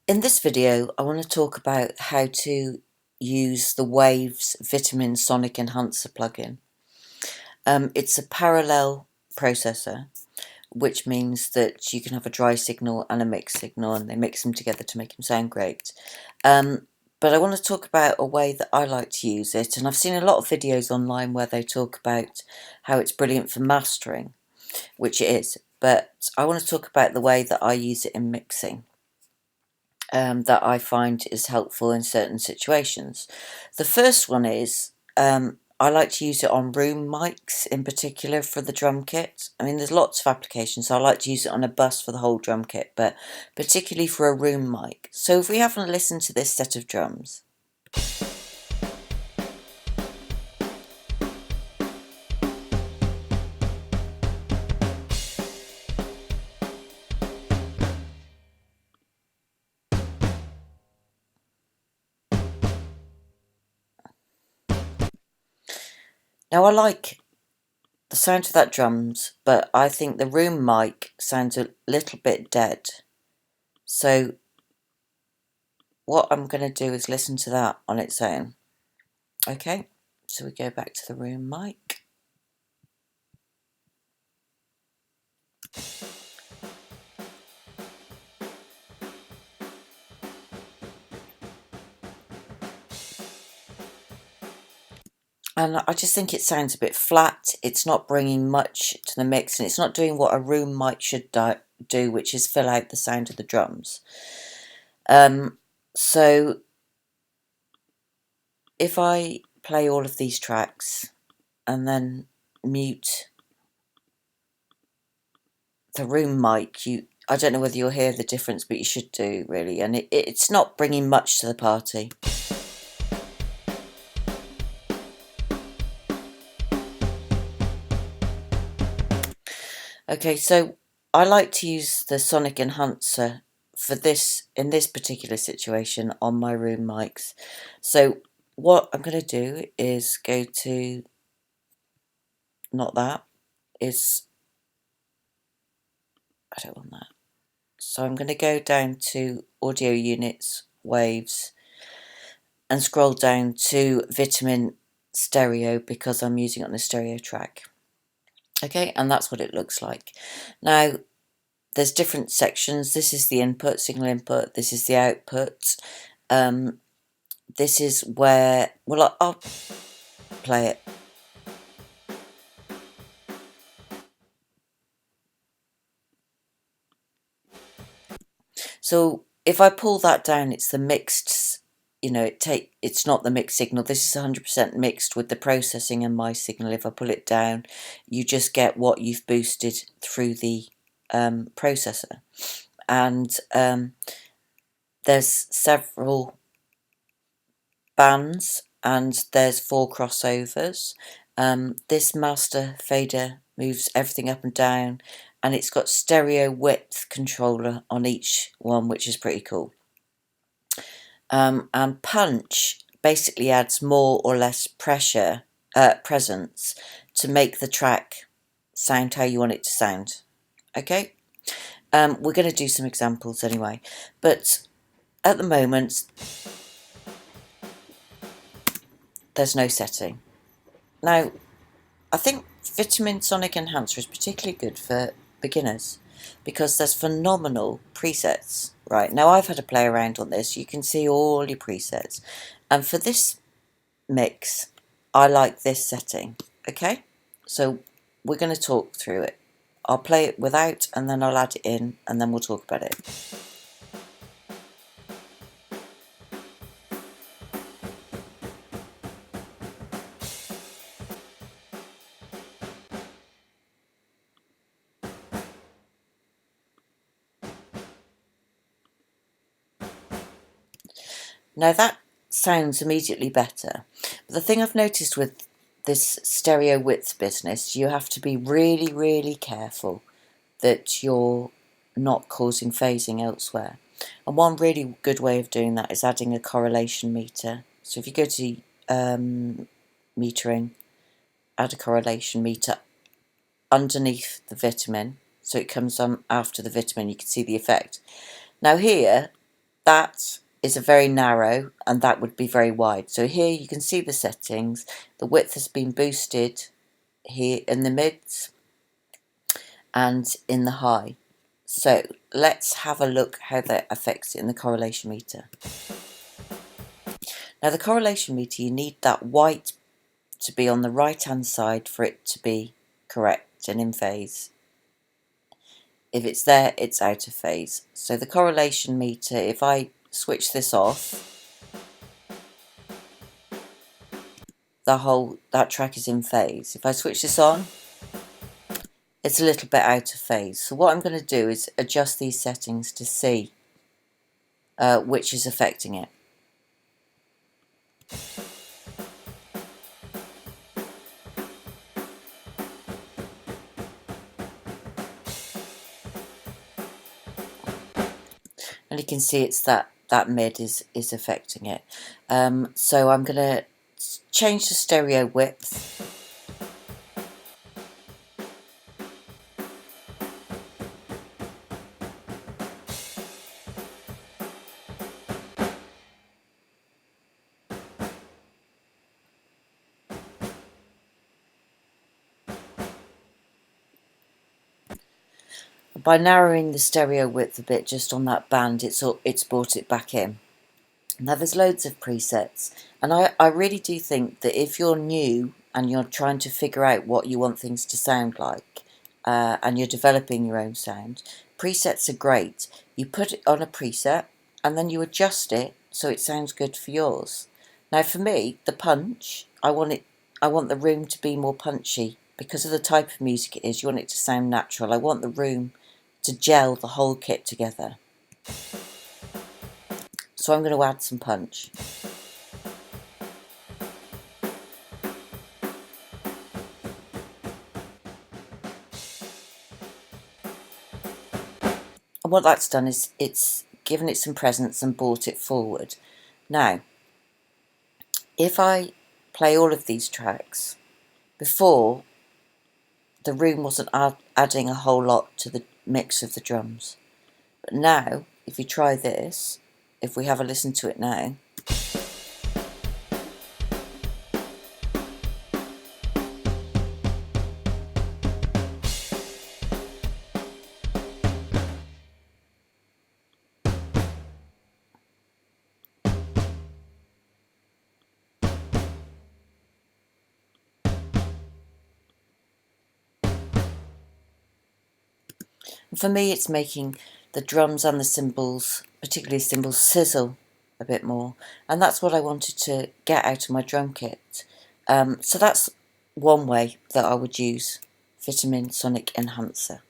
In this video, I want to talk about how to use the Waves Vitamin Sonic Enhancer plugin. It's a parallel processor, which means that you can have a dry signal and a mixed signal, and they mix them together to make them sound great. But I want to talk about a way that I like to use it, and I've seen a lot of videos online where they talk about how it's brilliant for mastering, which it is, but I want to talk about the way that I use it in mixing. That I find is helpful in certain situations. The first one is I like to use it on room mics in particular for the drum kit. I mean, there's lots of applications, so I like to use it on a bus for the whole drum kit, but particularly for a room mic. So if we haven't listened to this set of drums. Now I like the sound of that drums, but I think the room mic sounds a little bit dead. So what I'm going to do is listen to that on its own. Okay, so we go back to the room mic. And I just think it sounds a bit flat. It's not bringing much to the mix, and it's not doing what a room mic should do, which is fill out the sound of the drums. So if I play all of these tracks and then mute the room mic, I don't know whether you'll hear the difference, but you should do, really. And it's not bringing much to the party. Okay, so I like to use the Sonic Enhancer for this, in this particular situation, on my room mics. So what I'm going to do is go to, not that, is, I don't want that. So I'm going to go down to Audio Units, Waves, and scroll down to Vitamin Stereo because I'm using it on a stereo track. Okay, and that's what it looks like. Now, there's different sections. This is the input, signal input. This is the output. This is where, well, I'll play it. So if I pull that down, it's the mixed, it's not the mixed signal. This is 100% mixed with the processing and my signal. If I pull it down, you just get what you've boosted through the processor. And there's several bands and there's 4 crossovers. This master fader moves everything up and down, and it's got stereo width controller on each one, which is pretty cool. And punch basically adds more or less presence to make the track sound how you want it to sound. Okay, we're going to do some examples anyway, but at the moment there's no setting. Now, I think Vitamin Sonic Enhancer is particularly good for beginners because there's phenomenal presets. Right, now I've had a play around on this. You can see all your presets. And for this mix, I like this setting. Okay, so we're going to talk through it. I'll play it without and then I'll add it in and then we'll talk about it. Now that sounds immediately better, but the thing I've noticed with this stereo width business, you have to be really, really careful that you're not causing phasing elsewhere. And one really good way of doing that is adding a correlation meter. So if you go to metering, add a correlation meter underneath the vitamin, so it comes on after the vitamin, you can see the effect. Now here, that is a very narrow, and that would be very wide. So here you can see the settings. The width has been boosted here in the mids and in the high. So let's have a look how that affects it in the correlation meter. Now the correlation meter, you need that white to be on the right hand side for it to be correct and in phase. If it's there, it's out of phase. So the correlation meter, if I switch this off, that track is in phase. If I switch this on, it's a little bit out of phase. So what I'm going to do is adjust these settings to see which is affecting it. And you can see it's that mid is affecting it. So I'm going to change the stereo width. By narrowing the stereo width a bit just on that band, it's brought it back in. Now there's loads of presets, and I really do think that if you're new and you're trying to figure out what you want things to sound like, and you're developing your own sound, presets are great. You put it on a preset and then you adjust it so it sounds good for yours. Now for me, the punch, I want the room to be more punchy because of the type of music it is. You want it to sound natural. I want the room to gel the whole kit together. So I'm going to add some punch. And what that's done is it's given it some presence and brought it forward. Now, if I play all of these tracks, before the room wasn't adding a whole lot to the mix of the drums. But now, if you try this, if we have a listen to it now, and for me it's making the drums and the cymbals, particularly cymbals, sizzle a bit more, and that's what I wanted to get out of my drum kit. So that's one way that I would use Vitamin Sonic Enhancer.